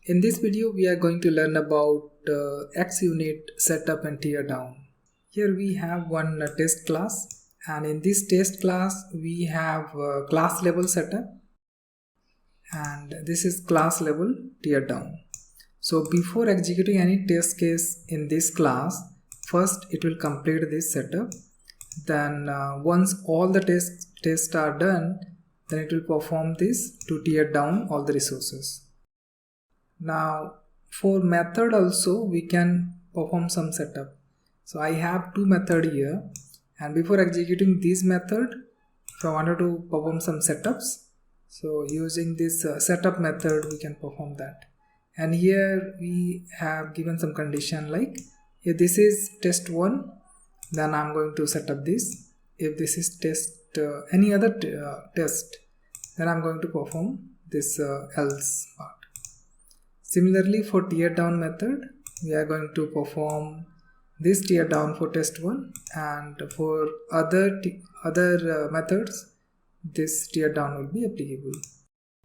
In this video, we are going to learn about xUnit setup and teardown. Here we have one test class, and in this test class, we have class level setup, and this is class level teardown. So before executing any test case in this class, first it will complete this setup. Then once all the tests are done, then it will perform this to tear down all the resources. Now for method also we can perform some setup. So I have two methods here, and before executing this method, if I wanted to perform some setups, so using this setup method we can perform that. And here we have given some condition like if this is test 1, then I'm going to set up this. If this is test any other test, then I'm going to perform this else part. Similarly, for teardown method, we are going to perform this teardown for test 1, and for other methods, this teardown will be applicable.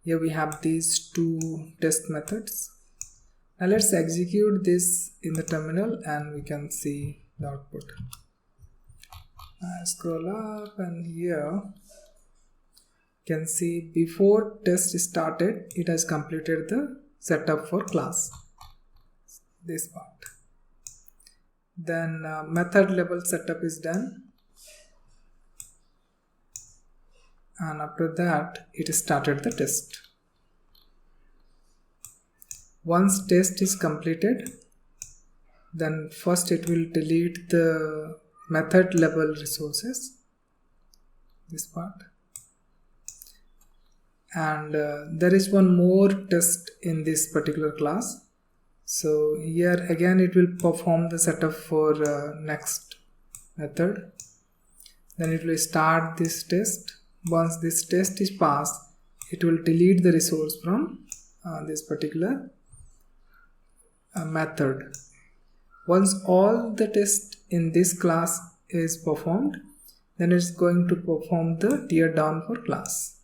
Here we have these two test methods. Now let's execute this in the terminal and we can see the output. I scroll up, and here you can see before test started, it has completed the setup for class, this part. Then method level setup is done, and after that it started the test. Once test is completed, then first it will delete the method level resources, this part. And there is one more test in this particular class. So here again it will perform the setup for next method. Then it will start this test. Once this test is passed, it will delete the resource from this particular method. Once all the test in this class is performed, then it's going to perform the teardown for class.